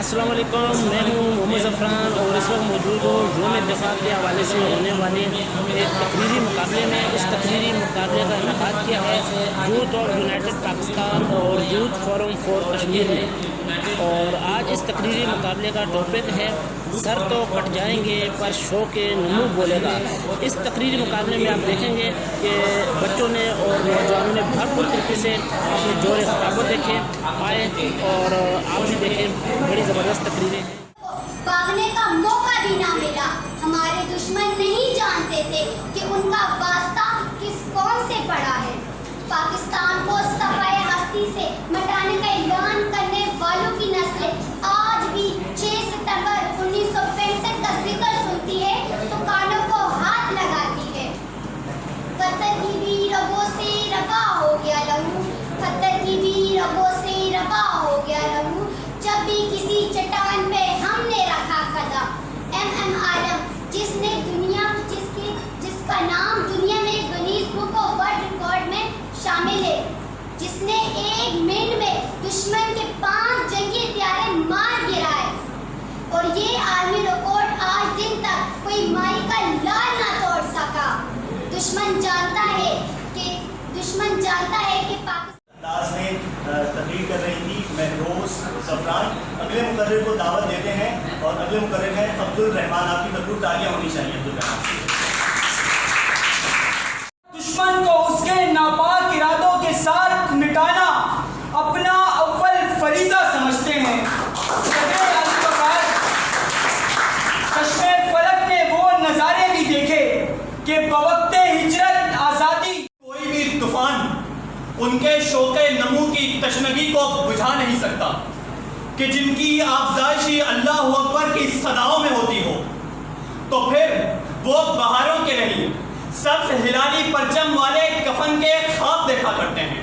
السلام علیکم، میں ہوں محمد زفران اور اس وقت موجود ہوں یوم دفاع کے حوالے سے ہونے والے ایک تقریری مقابلے میں۔ اس تقریری مقابلے کا انعقاد کیا ہے یوتھ اور یونائٹڈ پاکستان اور یوتھ فورم فار کشمیر نے، اور آج اس تقریری مقابلے کا ٹاپک ہے سر تو کٹ جائیں گے پر شوق نمو بولے گا۔ اس تقریری مقابلے میں آپ دیکھیں گے کہ بچوں نے اور نوجوانوں نے بھرپور طریقے سے اپنے جوڑ خطابت دیکھے آئے، اور آپ بھی دیکھیں بڑی زبردست تقریریں ہیں۔ بھاگنے کا موقع بھی نہ ملا، ہمارے دشمن نہیں جانتے تھے کہ ان کا واسطہ کس قوم سے پڑا ہے۔ پاکستان کو صفحہ ہستی سے مٹانے کا اعلان کرنے والوں کی نسلیں آج بھی 6 ستمبر 1965 کا ذکر سنتی ہے تو کانوں کو ہاتھ لگاتی ہے۔ قطر کی بھی رگوں سے رفع ہو گیا لہو، قطر کی بھی رگوں سے رفع ہو گیا لہو، جب بھی کسی چٹان پہ ہم نے رکھا قدم۔ ایم عالم جس کا نام دنیا میں Guinness book of world record میں شامل ہے، جس نے ایک منٹ میں دشمن کے 5 جنگی طیارے مار گرائے، اور یہ عالمی ریکارڈ آج دن تک کوئی مائی کا لال نہ توڑ سکا۔ دشمن جانتا ہے کہ پاکستان انداز میں تقریر کر رہی تھی مہروز زفران۔ اگلے مقرر کو دعوت دیتے ہیں، اور اگلے مقرر ہیں عبدالرحمان۔ آپ کی بھرپور تالیاں ہونی چاہیے عبدالرحمان۔ دشمن کو اس کے ناپاک ارادوں کے ساتھ مٹانا اپنا اول فریضہ سمجھتے ہیں۔ چشمے فلک نے وہ نظارے بھی دیکھے کہ بوقت ہجرت آزادی کوئی بھی طوفان ان کے شوق نمو کی تشنگی کو بجھا نہیں سکتا کہ جن کی افزائشی اللہ اکبر کی صداؤں میں ہوتی ہو، تو پھر وہ بہاروں کے نہیں سبز ہلالی پرچم والے کفن کے خواب دیکھا کرتے ہیں،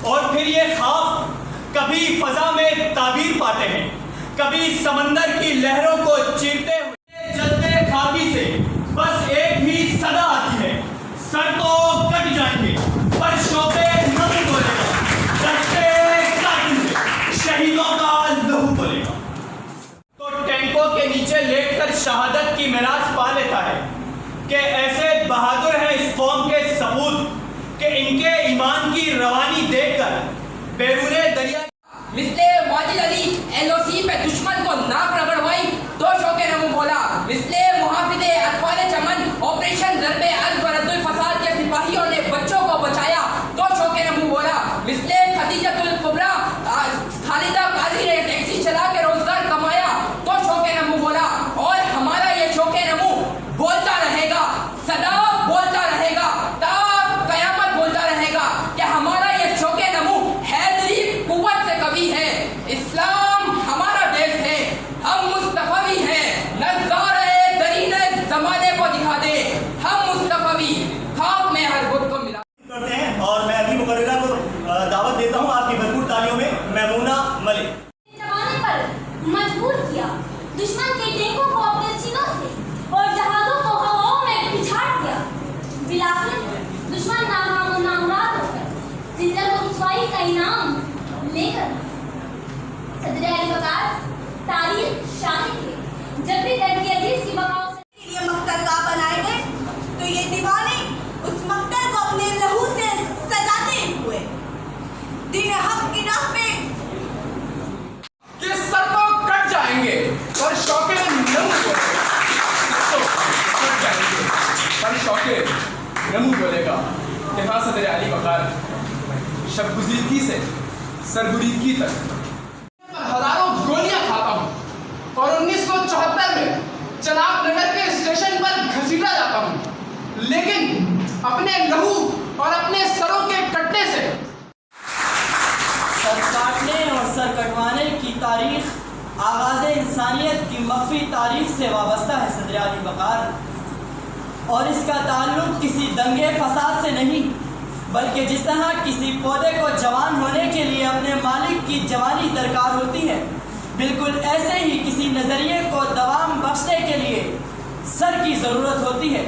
اور پھر یہ خواب کبھی فضا میں تعبیر پاتے ہیں، کبھی سمندر کی لہروں کو چیرتے ہوئے جلتے خاکی سے بس ایک ہی صدا آتی ہے، سر تو کٹ جائیں گے پر شوق نمو بولے گا، دشتے قاتل سے شہیدوں کا لہو بولے گا۔ تو ٹینکوں کے نیچے لیٹ کر شہادت کی میراث پا لیتا ہے کہ ایسے بہادر ہیں اس قوم کے سپوت کہ ان کے ایمان کی روانی دیکھ کر بیرون دریا مثل واجد علی LOC پہ دشمن کو ناک رگڑوائی تو شوق نمو بولا، مثل محافظ اطفال چمن آپریشن ضرب ازبرد الفساد کے سپاہیوں نے بچوں کو بچایا تو شوق نمو بولا، مثل خدیجۃ الکبریٰ خالدہ قاضی نے ٹیکسی چلا کے روزگار کمایا تو شوق نمو بولا۔ اور ہمارا یہ شوق نمو بولتا رہے گا، صدا بولتا رہے گا، تا قیامت بولتا رہے گا کہ ہمارا یہ شوق نمو حیدری قوت سے کبھی ہے۔ اسلام ہمارا دیش ہے، ہم مصطفی ہیں، نظارے ترین زمانے کو دکھا دے، ہم مصطفی خاک میں ہر بت کو ملا کرتے ہیں۔ اور میں اگلی مقررہ کو دعوت دیتا ہوں آپ کی بھرپور تالیوں میں، میمونہ ملک۔ زمانے پر مجبور کیا دشمن کے ٹینکوں کو اپنے سینوں سے اور جہازوں کو ہواؤں میں پچھاڑ دیا، بالآخر دشمن ناکام و نامراد ہو کر ذلت و رسوائی کا انعام لے کر صدر علی وقار تاریخ شاہد ہے۔ جب بھی درد عزیز کی بقاؤ سے یہ مقتل کا بنائے گئے تو یہ دیوانے اس مقتل کو اپنے لہو سے سجاتے ہوئے دین حق کی راہ پہ کہ سر تو کٹ جائیں گے پر شوق نمو بولے گا۔ دفاع صدر علی وقار، شب گزیدگی سے سربریدگی تک ہزاروں گولیاں کھاتا ہوں، اور 1974 میں چناب نگر کے اسٹیشن پر گھسیٹا جاتا ہوں، لیکن اپنے لہو اور اپنے سروں کے کٹنے سے سر کاٹنے اور سر کٹوانے کی تاریخ آغاز انسانیت کی مخفی تاریخ سے وابستہ ہے صدر علی وقار، اور اس کا تعلق کسی دنگے فساد سے نہیں، بلکہ جس طرح کسی پودے کو جوان ہونے کے لیے اپنے مالک کی جوانی درکار ہوتی ہے، بالکل ایسے ہی کسی نظریے کو دوام بخشنے کے لیے سر کی ضرورت ہوتی ہے،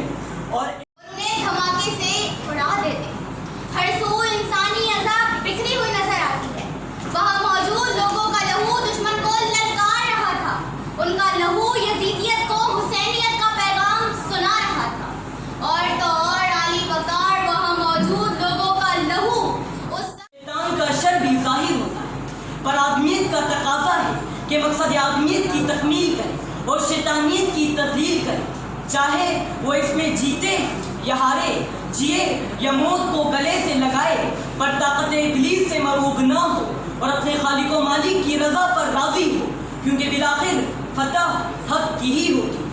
اور انہیں دھماکے سے اڑا دیتے۔ ہر سو انسانی عذاب بکھری ہوئی نظر آتی ہے، وہاں موجود لوگوں کا لہو دشمن کو للکار رہا شیطانیت کی تدلیل کریں، چاہے وہ اس میں جیتے یا ہارے، جیے یا موت کو گلے سے لگائے، پر طاقت ابلیس سے مروب نہ ہو اور اپنے خالق و مالک کی رضا پر راضی ہو، کیونکہ بالآخر فتح حق کی ہی ہوتی ہے۔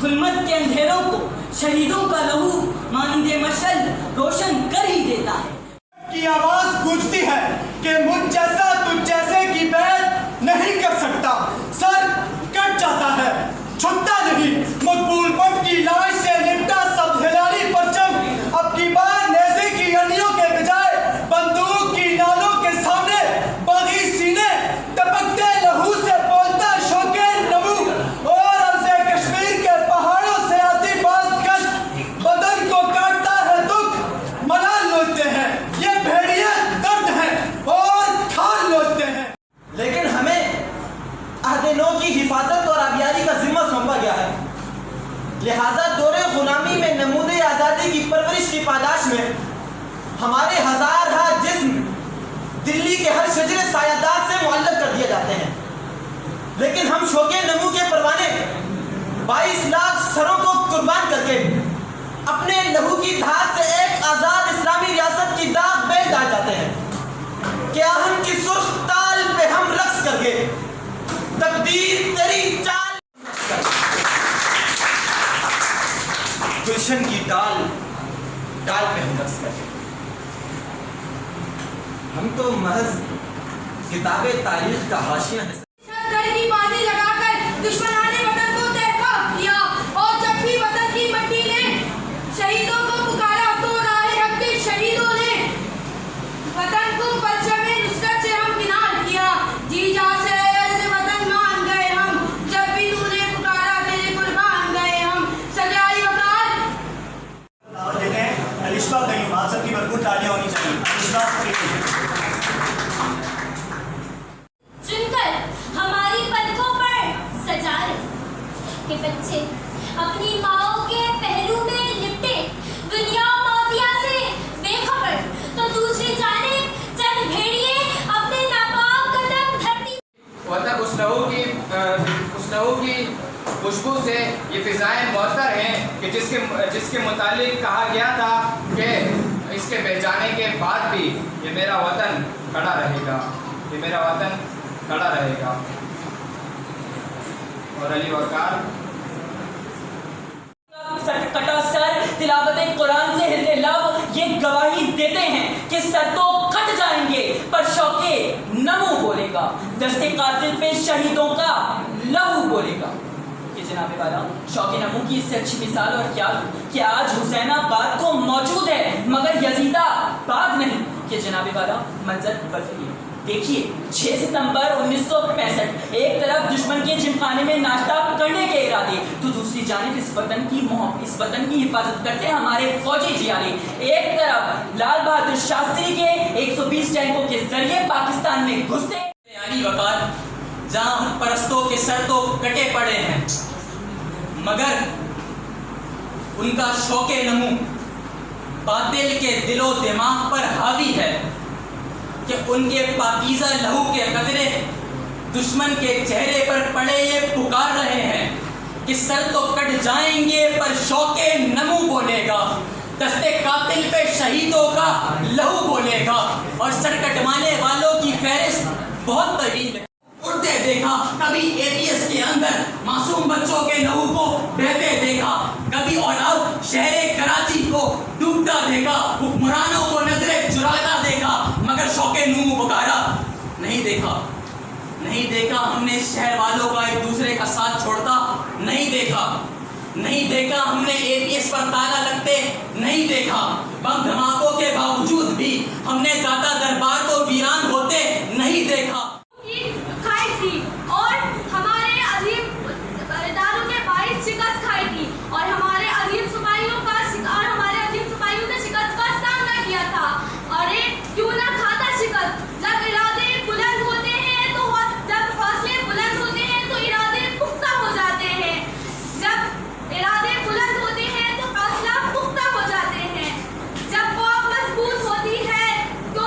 ظلمت کے اندھیروں کو شہیدوں کا لہو مانند مشعل روشن کر ہی دیتا ہے۔ کی آواز گونجتی ہے کہ مجھ جیسا تجھ جیسے کی بیعت نہیں کر سکتا، سر کٹ جاتا ہے چھپتا نہیں، مقبول پٹ کی لاش سے لپٹا سب ہلالی پرچم اب کی بار نیزے کی انیوں کے بجائے بندوق کی نالوں کے سامنے باغی سینے ٹپکتے لہو سے بولتا شوقِ نمو، اور ارض کشمیر کے پہاڑوں سے آتی باز کش بدن کو کاٹتا ہے دکھ ملال لوٹتے ہیں، یہ بھیڑیے درد ہیں اور کھال لوٹتے ہیں۔ لیکن ہمیں عہد نو کی حفاظت اور آبیاری کا ذمہ سونپا گیا ہے، لہذا دور غلامی میں نمود آزادی کی پرورش کی پاداش میں ہمارے ہزار جسم دلی کے ہر شجر سایہ دار سے معلق کر دیے جاتے ہیں، لیکن ہم شوق نمو کے پروانے 22 لاکھ سروں کو قربان کر کے اپنے لہو کی دھار سے ایک آزاد اسلامی ریاست کی داغ بیل ڈال جاتے ہیں کہ آہن کی سرخ تال پہ ہم رقص کر کے تقدیر تیری چال گلشن کی ڈال ڈال پہ ہم رقص کر کے، ہم تو محض کتاب تاریخ کا حاشیہ ہے۔ گھر کی بازی لگا کر دشمنان وطن کو تحفہ کیا، اور جب بھی وطن کی مٹی نے شہیدوں کو پکارا تو راہ حق کے شہیدوں نے وطن کو پرچم نصرت سے ہم کنار کیا، جی جا سے وطن مان گئے ہم، جب بھی تو نے پکارا تیرے قربان گئے ہم۔ صدر علی وقار دیتے ہیں الشبہ کریم، آپ سب کی بھرپور تالیاں ہونی چاہیے۔ الشبہ چن کر ہماری پلکوں پر سجا رہے کہ بچے اپنی ماؤں کے پہلو میں لپٹے دنیا مافیا سے بے خبر، تو دوسری جانب چند بھیڑیے اپنے ناپاک قدم دھرتی وطن اس لہو کی خوشبو سے یہ فضائیں معطر ہیں کہ جس کے متعلق کہا گیا تھا کہ اس کے بہ جانے کے بعد بھی یہ میرا وطن کھڑا رہے گا، یہ میرا وطن کھڑا رہے گا۔ اور علی وقار کٹا سر تلاوت قرآن سے ہلتے لب یہ گواہی دیتے ہیں کہ سر تو کٹ جائیں گے پر شوق نمو بولے گا، دست قاتل پہ شہیدوں کا لہو بولے گا۔ کہ جناب والا شوق نمو کی اس سے اچھی مثال اور کیا کہ آج حسین آباد کو موجود ہے مگر یزید آباد نہیں۔ کہ جناب والا منظر بدلیے، دیکھیے 6 ستمبر 1965 ایک طرف دشمن کے جمخانے میں ناشتہ کرنے کے ارادے، تو دوسری جانب اس وطن کی حفاظت کرتے ہمارے فوجی جیالے، ایک طرف لال بہادر شاستری کے 120 ٹینکوں کے ذریعے پاکستان میں گھستے علی وقار، جہاں ہم پرستوں کے سر تو کٹے پڑے ہیں مگر ان کا شوق نمو باطل کے دل و دماغ پر حاوی ہے کہ ان کے پاکیزہ لہو کے قطرے دشمن کے چہرے پر پڑے یہ پکار رہے ہیں کہ سر تو کٹ جائیں گے پر شوق نمو بولے گا، دست قاتل پہ شہیدوں کا لہو بولے گا۔ اور سر کٹوانے والوں کی فہرست بہت طویل ہے۔ اڑتے دیکھا کبھی اے پی ایس کے اندر معصوم بچوں کے لہو کو بہتے دیکھا، کبھی اور اب شہر کراچی کو ڈوبتا دیکھا، حکمرانوں کو نظریں چراتا دیکھا مگر شوق نمو پکارا نہیں دیکھا۔ نہیں دیکھا ہم نے شہر والوں کا ایک دوسرے کا ساتھ چھوڑتا، نہیں دیکھا۔ نہیں دیکھا ہم نے اے پی ایس پر تالا لگتے، نہیں دیکھا۔ بم دھماکوں کے باوجود بھی ہم نے داتا دربار کو ویران ہوتے نہیں دیکھا۔ کھائی تھی اور ہمارے عظیم اداروں کے باعث شکست کھائی تھی، اور ہمارے عظیم سپاہیوں نے شکست کا سامنا کیا تھا۔ اور کیوں نہ کھاتا شکست، جب ارادے بلند ہوتے ہیں تو جب حوصلے بلند ہوتے ہیں تو ارادے پختہ ہو جاتے ہیں، جب ارادے بلند ہوتے ہیں تو حوصلہ پختہ ہو جاتے ہیں، جب قوم مضبوط ہوتی ہے تو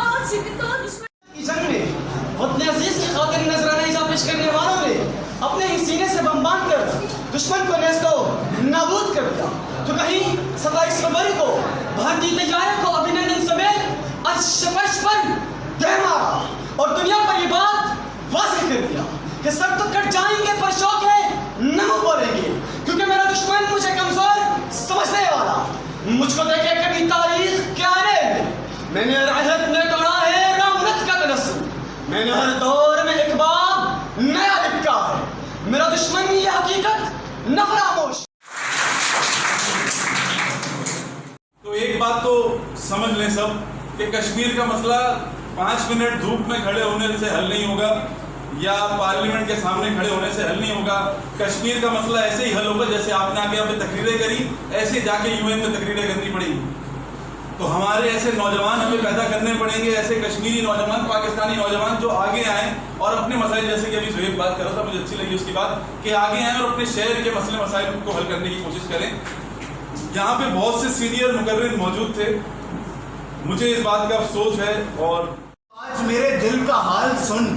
فرش پر دے مارا اور دنیا پر یہ بات واضح کر دیا کہ سب تو کٹ جائیں گے پر شوق ہے نمو بولیں گے، کیونکہ میرا دشمن مجھے کمزور سمجھنے والا مجھ کو دیکھے کبھی تاریخ کے آنے میں نے عہد میں توڑا ہے رامت کا تنسل، میں نے ہر دور میں ایک باب نیا لکھا ہے، میرا دشمن یہ حقیقت نہ فراموش۔ تو ایک بات تو سمجھ لیں سب کہ کشمیر کا مسئلہ 5 منٹ دھوپ میں کھڑے ہونے سے حل نہیں ہوگا یا پارلیمنٹ کے سامنے کھڑے ہونے سے حل نہیں ہوگا۔ کشمیر کا مسئلہ ایسے ہی حل ہوگا جیسے آپ نے آگے یہاں پہ تقریریں کری، ایسے جا کے UN میں تقریریں کرنی پڑیں گی۔ تو ہمارے ایسے نوجوان ہمیں پیدا کرنے پڑیں گے، ایسے کشمیری نوجوان، پاکستانی نوجوان جو آگے آئیں اور اپنے مسائل، جیسے کہ ابھی زہیب بات کر رہا تھا، مجھے اچھی لگی اس کی بات کہ آگے آئیں اور اپنے شہر کے مسئلے مسائل کو حل کرنے کی کوشش کریں۔ یہاں پہ بہت سے سینئر مقرر موجود تھے، مجھے اس بات کا افسوس ہے اور آج میرے دل کا حال سن،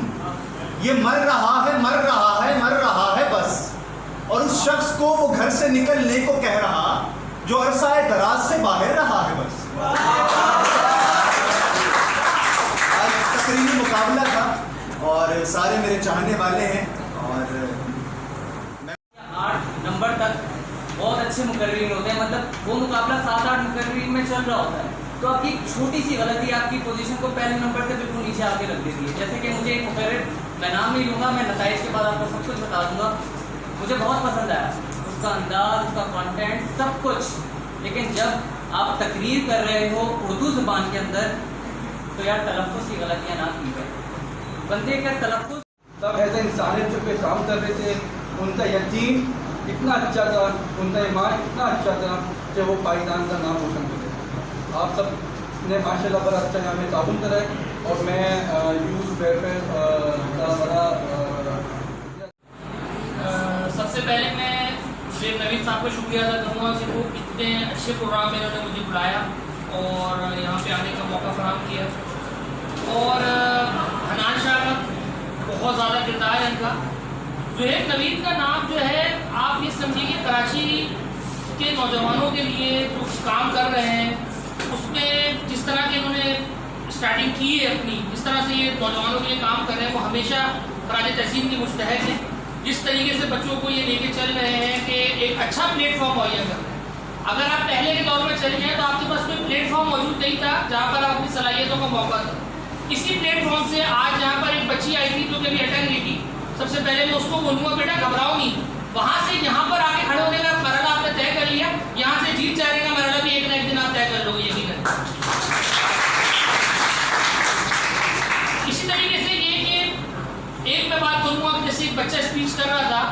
یہ مر رہا ہے مر رہا ہے مر رہا ہے بس، اور اس شخص کو وہ گھر سے نکلنے کو کہہ رہا جو عرصہ دراز سے باہر رہا ہے بس۔ آج تقریری مقابلہ تھا اور سارے میرے چاہنے والے ہیں اور 8 نمبر تک بہت اچھے مقررین ہوتے ہیں، مطلب وہ مقابلہ 7-8 مقررین میں چل رہا ہوتا ہے، تو آپ کی چھوٹی سی غلطی آپ کی پوزیشن کو پہلے نمبر سے بالکل نیچے آ کے رکھ دیتی ہے۔ جیسے کہ مجھے ایک مقرر، میں نام نہیں لوں گا، میں نتائج کے بعد آپ کو سب کچھ بتا دوں گا، مجھے بہت پسند آیا اس کا انداز، اس کا کانٹینٹ، سب کچھ، لیکن جب آپ تقریر کر رہے ہو اردو زبان کے اندر تو یار تلفظ کی غلطیاں نہ کی جائے، بندے کا تلفظ۔ سب ایسے انسانیت جو پہ کام کر رہے تھے، ان کا یقین اتنا اچھا تھا، ان کا ایمان اتنا اچھا تھا کہ وہ پاکستان کا نام روشن کرتے تھے۔ آپ سب نے ماشاء اللہ بڑا اچھا یہاں میں تعاون کرا ہے اور میں یوز ویلفیئر کا بڑا سب سے پہلے میں شیخ نوید صاحب کا شکریہ ادا کروں گا کہ وہ اتنے اچھے پروگرام میں انہوں نے مجھے بلایا اور یہاں پہ آنے کا موقع فراہم کیا، اور حنان شاہ کا بہت زیادہ کردار ہے ان کا۔ شیخ نوید کا نام جو ہے آپ یہ سمجھیے کہ کراچی کے نوجوانوں کے لیے جو کام کر رہے ہیں اس میں جس طرح کے انہوں نے اسٹارٹنگ کی ہے اپنی، جس طرح سے یہ نوجوانوں کے لیے کام کر رہے ہیں، وہ ہمیشہ خراج تحسین کی مستحق ہے۔ جس طریقے سے بچوں کو یہ لے کے چل رہے ہیں کہ ایک اچھا پلیٹ فارم مہیا کر رہے ہیں۔ اگر آپ پہلے کے دور میں چلے جائیں تو آپ کے پاس کوئی پلیٹ فارم موجود نہیں تھا جہاں پر آپ اپنی صلاحیتوں کا موقع تھا۔ اسی پلیٹ فارم سے آج جہاں پر ایک بچی آئی تھی جو کہ ابھی اٹک رہی تھی، سب سے پہلے میں اس کو بولوں گا بیٹا گھبراؤ نہیں، وہاں سے یہاں پر آ کے کھڑے ہونے کا مرحلہ آپ نے طے کر لیا، یہاں سے جیت جانے کا مرحلہ بھی ایک نہ ایک دن آپ طے کر لو گے، یقیناً۔ اسی طریقے سے یہ کہ ایک میں بات کروں گا کہ جیسے ایک بچہ اسپیچ کر رہا تھا،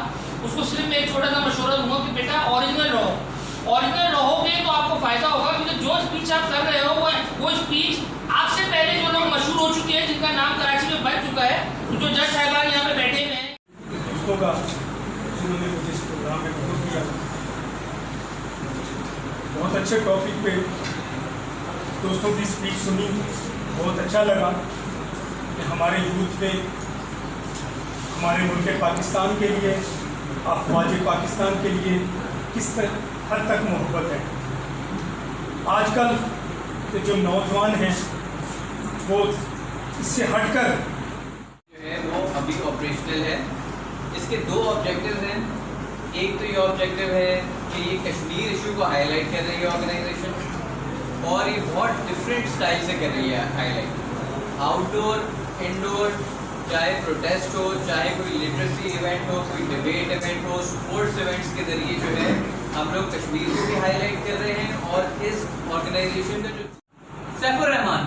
اس کو صرف میں ایک چھوٹا سا مشورہ دوں گا کہ بیٹا اوریجنل رہو گے تو آپ کو فائدہ ہوگا، کیونکہ جو اسپیچ آپ کر رہے ہو وہ اسپیچ آپ سے پہلے جو لوگ مشہور ہو چکے ہیں، جن کا نام کراچی میں بن چکا ہے، جو جج صاحبان یہاں پہ بیٹھے ہوئے ہیں، دوستوں کا جنہوں نے مجھے اس پروگرام میں مدد کیا، بہت اچھے ٹاپک پہ دوستوں کی اسپیچ سنی، بہت اچھا لگا کہ ہمارے یوتھ پہ، ہمارے ملک پاکستان کے لیے، افواج پاکستان کے لیے کس حد تک محبت ہے۔ آج کل کے جو نوجوان ہیں وہ اس سے ہٹ کر جو ہے وہ ابھی آپریشنل ہے۔ اس کے 2 آبجیکٹیو ہیں، ایک تو یہ آبجیکٹیو ہے کہ یہ کشمیر ایشو کو ہائی لائٹ کر رہی ہے آرگنائزیشن، اور یہ بہت ڈفرینٹ اسٹائل سے کر رہی ہے ہائی لائٹ، آؤٹ ڈور، انڈور، چاہے پروٹیسٹ ہو، چاہے کوئی لٹریسی ایونٹ ہو، کوئی ڈبیٹ ایونٹ ہو، اسپورٹس ایونٹس کے ذریعے جو ہے ہم لوگ کشمیر کو بھی ہائی لائٹ کر رہے ہیں، اور اس آرگنائزیشن کا جو سیف الرحمان